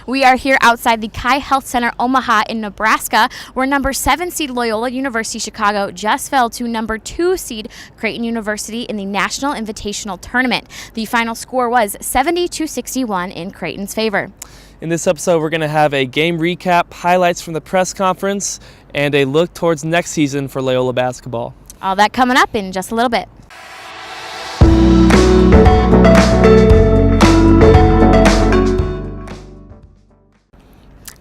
We are here outside the Chi Health Center Omaha in Nebraska, where number 7 seed Loyola University Chicago just fell to number 2 seed Creighton University in the National Invitational Tournament. The final score was 70-61 in Creighton's favor. In this episode, we're going to have a game recap, highlights from the press conference, and a look towards next season for Loyola basketball. All that coming up in just a little bit.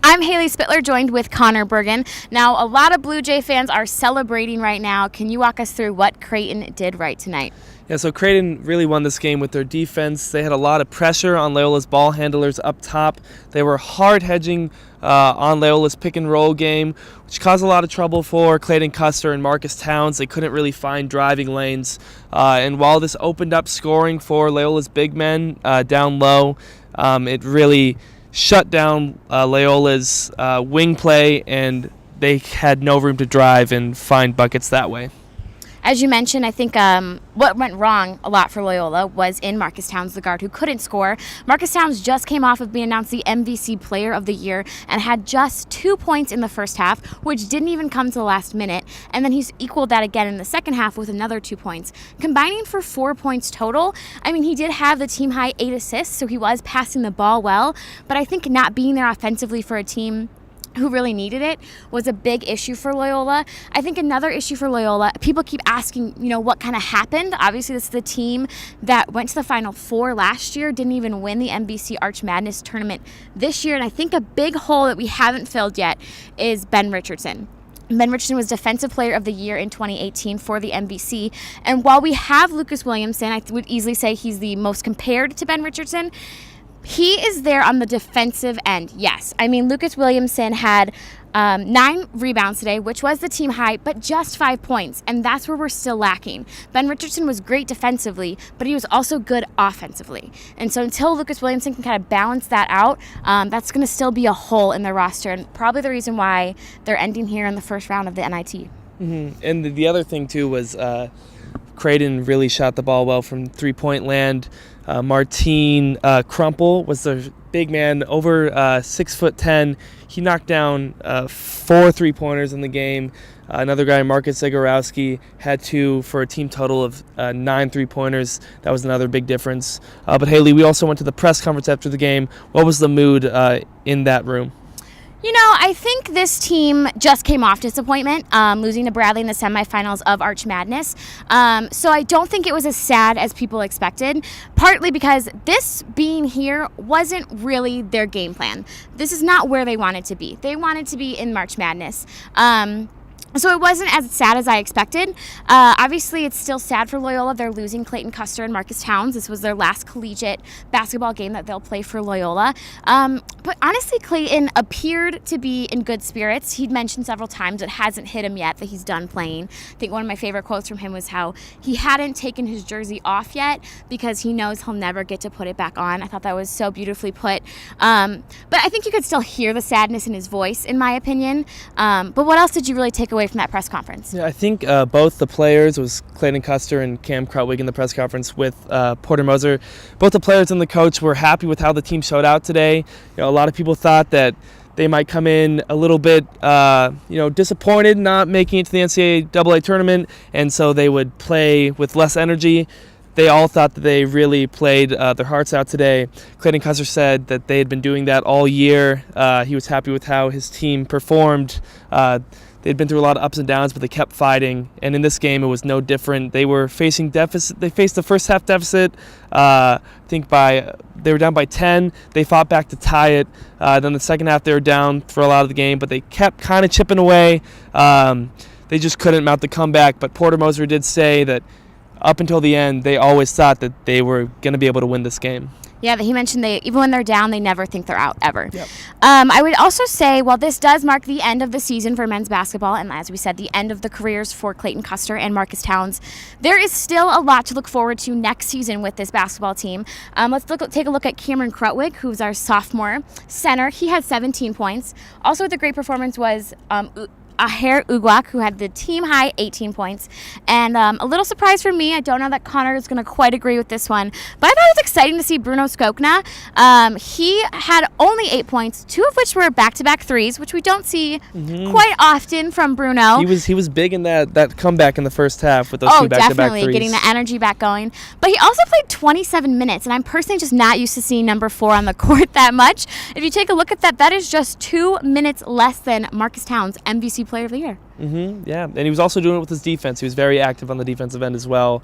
I'm Hayley Spitler, joined with Conor Bergin. Now, a lot of Blue Jay fans are celebrating right now. Can you walk us through what Creighton did right tonight? Yeah, so Creighton really won this game with their defense. They had a lot of pressure on Loyola's ball handlers up top. They were hard hedging on Loyola's pick and roll game, which caused a lot of trouble for Clayton Custer and Marcus Towns. They couldn't really find driving lanes. And while this opened up scoring for Loyola's big men down low, it really shut down Loyola's wing play, and they had no room to drive and find buckets that way. As you mentioned, I think what went wrong a lot for Loyola was in Marcus Towns, the guard who couldn't score. Marcus Towns just came off of being announced the MVC Player of the Year and had just 2 points in the first half, which didn't even come to the last minute. And then he's equaled that again in the second half with another 2 points, combining for 4 points total. I mean, he did have the team high 8 assists, so he was passing the ball well. But I think not being there offensively for a team who really needed it was a big issue for Loyola. I think another issue for Loyola, people keep asking, what kind of happened. Obviously, this is the team that went to the Final Four last year, didn't even win the NBC Arch Madness tournament this year. And I think a big hole that we haven't filled yet is Ben Richardson. Ben Richardson was Defensive Player of the Year in 2018 for the NBC. And while we have Lucas Williamson, I would easily say he's the most compared to Ben Richardson. He is there on the defensive end, yes. I mean, Lucas Williamson had 9 rebounds today, which was the team high, but just 5 points, and that's where we're still lacking. Ben Richardson was great defensively, but he was also good offensively. And so until Lucas Williamson can kind of balance that out, that's going to still be a hole in their roster, and probably the reason why they're ending here in the first round of the NIT. Mm-hmm. And the other thing, too, was Creighton really shot the ball well from three-point land. Martine Crumple was the big man, over 6'10". He knocked down 4 3-pointers in the game. Another guy, Marcus Zagorowski, had 2 for a team total of 9 3-pointers. That was another big difference. But Hayley, we also went to the press conference after the game. What was the mood in that room? I think this team just came off disappointment, losing to Bradley in the semifinals of Arch Madness. So I don't think it was as sad as people expected, partly because this being here wasn't really their game plan. This is not where they wanted to be. They wanted to be in March Madness. So it wasn't as sad as I expected. Obviously, it's still sad for Loyola. They're losing Clayton Custer and Marcus Towns. This was their last collegiate basketball game that they'll play for Loyola. But honestly, Clayton appeared to be in good spirits. He'd mentioned several times it hasn't hit him yet that he's done playing. I think one of my favorite quotes from him was how he hadn't taken his jersey off yet because he knows he'll never get to put it back on. I thought that was so beautifully put. But I think you could still hear the sadness in his voice, in my opinion. But what else did you really take away from that press conference? Yeah, I think both the players, was Clayton Custer and Cam Krutwig in the press conference with Porter Moser, both the players and the coach were happy with how the team showed out today. A lot of people thought that they might come in a little bit disappointed not making it to the NCAA tournament, and so they would play with less energy. They all thought that they really played their hearts out today. Clayton Custer said that they had been doing that all year. He was happy with how his team performed. They'd been through a lot of ups and downs, but they kept fighting. And in this game, it was no different. They were facing deficit. They faced the first half deficit. I think they were down by 10. They fought back to tie it. Then the second half, they were down for a lot of the game, but they kept kind of chipping away. They just couldn't mount the comeback. But Porter Moser did say that up until the end, they always thought that they were going to be able to win this game. Yeah, he mentioned even when they're down, they never think they're out, ever. Yep. I would also say, while this does mark the end of the season for men's basketball, and as we said, the end of the careers for Clayton Custer and Marcus Towns, there is still a lot to look forward to next season with this basketball team. Let's take a look at Cameron Krutwig, who's our sophomore center. He had 17 points. Also with a great performance was Aher Ugwak, who had the team high 18 points. And a little surprise for me, I don't know that Conor is going to quite agree with this one, but I thought it was exciting to see Bruno Skokna. He had only 8 points, 2 of which were back-to-back threes, which we don't see quite often from Bruno. He was big in that comeback in the first half with those 2 back-to-back definitely threes. Getting the energy back going. But he also played 27 minutes, and I'm personally just not used to seeing number 4 on the court that much. If you take a look at that, that is just 2 minutes less than Marcus Towns, MVC Player of the Year. Yeah, and he was also doing it with his defense. He was very active on the defensive end as well,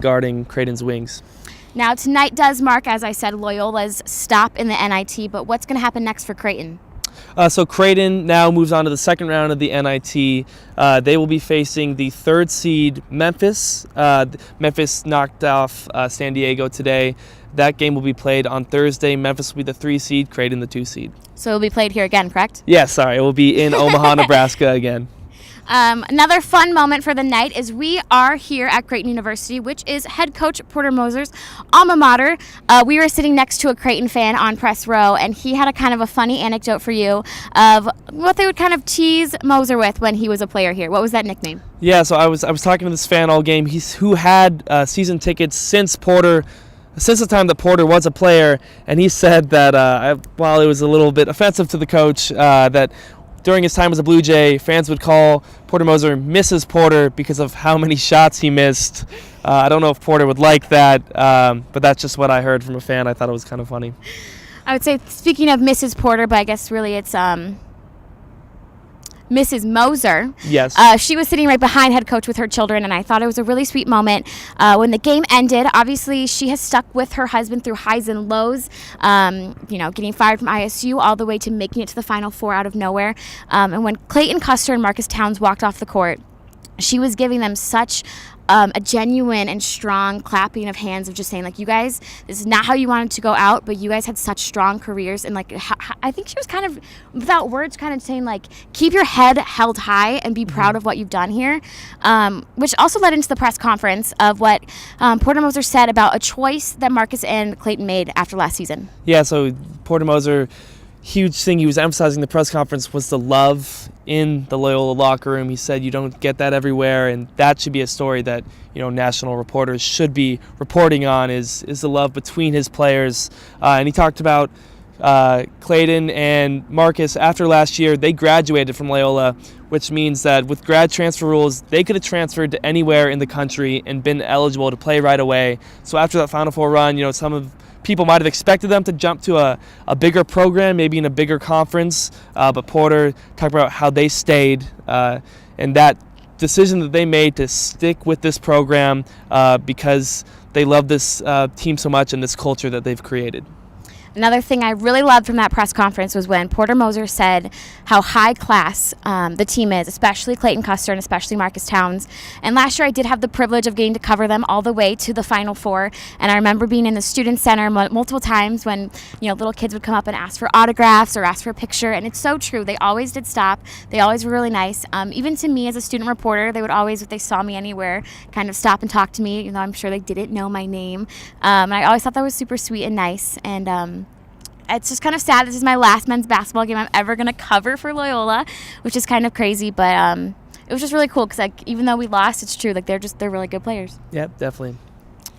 guarding Creighton's wings. Now, tonight does mark, as I said, Loyola's stop in the NIT, but what's going to happen next for Creighton? So Creighton now moves on to the second round of the NIT. They will be facing the 3rd seed Memphis. Memphis knocked off San Diego today. That game will be played on Thursday. Memphis will be the 3 seed, Creighton the 2 seed. So it will be played here again, correct? Yeah, sorry. It will be in Omaha, Nebraska again. Another fun moment for the night is we are here at Creighton University, which is head coach Porter Moser's alma mater. We were sitting next to a Creighton fan on press row, and he had a kind of a funny anecdote for you of what they would kind of tease Moser with when he was a player here. What was that nickname? Yeah, so I was talking to this fan all game. Who had season tickets since the time that Porter was a player, and he said that while it was a little bit offensive to the coach, that during his time as a Blue Jay, fans would call Porter Moser Mrs. Porter because of how many shots he missed. I don't know if Porter would like that, but that's just what I heard from a fan. I thought it was kind of funny. I would say, speaking of Mrs. Porter, but I guess really it's Mrs. Moser. Yes. She was sitting right behind head coach with her children, and I thought it was a really sweet moment. When the game ended, obviously she has stuck with her husband through highs and lows, getting fired from ISU all the way to making it to the Final Four out of nowhere. And when Clayton Custer and Marcus Towns walked off the court, she was giving them such a genuine and strong clapping of hands of just saying, like, you guys, this is not how you wanted to go out, but you guys had such strong careers. And, like, I think she was kind of, without words, kind of saying, like, keep your head held high and be proud of what you've done here, which also led into the press conference of what Porter Moser said about a choice that Marcus and Clayton made after last season. Yeah, so Porter Moser, huge thing he was emphasizing in the press conference was the love in the Loyola locker room. He said you don't get that everywhere, and that should be a story that national reporters should be reporting on is the love between his players. And he talked about Clayton and Marcus after last year. They graduated from Loyola, which means that with grad transfer rules, they could have transferred to anywhere in the country and been eligible to play right away. So after that Final Four run, some of people might have expected them to jump to a bigger program, maybe in a bigger conference, but Porter talked about how they stayed and that decision that they made to stick with this program because they love this team so much and this culture that they've created. Another thing I really loved from that press conference was when Porter Moser said how high class the team is, especially Clayton Custer and especially Marcus Towns. And last year I did have the privilege of getting to cover them all the way to the Final Four. And I remember being in the student center multiple times when little kids would come up and ask for autographs or ask for a picture. And it's so true. They always did stop. They always were really nice. Even to me as a student reporter, they would always, if they saw me anywhere, kind of stop and talk to me, even though I'm sure they didn't know my name. And I always thought that was super sweet and nice. And it's just kind of sad. This is my last men's basketball game I'm ever going to cover for Loyola, which is kind of crazy. But it was just really cool because, even though we lost, it's true. They're really good players. Yep, definitely.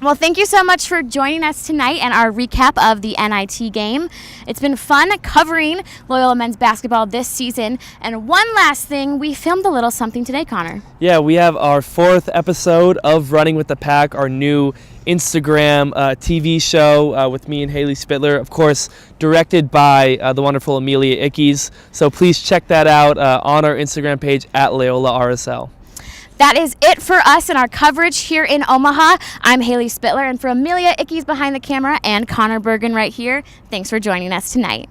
Well, thank you so much for joining us tonight and our recap of the NIT game. It's been fun covering Loyola men's basketball this season. And one last thing, we filmed a little something today, Conor. Yeah, we have our 4th episode of Running with the Pack, our new Instagram TV show with me and Hayley Spitler, of course, directed by the wonderful Amelia Ickes. So please check that out on our Instagram page at Loyola RSL. That is it for us and our coverage here in Omaha. I'm Hayley Spitler, and for Amelia Ickes behind the camera and Conor Bergin right here, thanks for joining us tonight.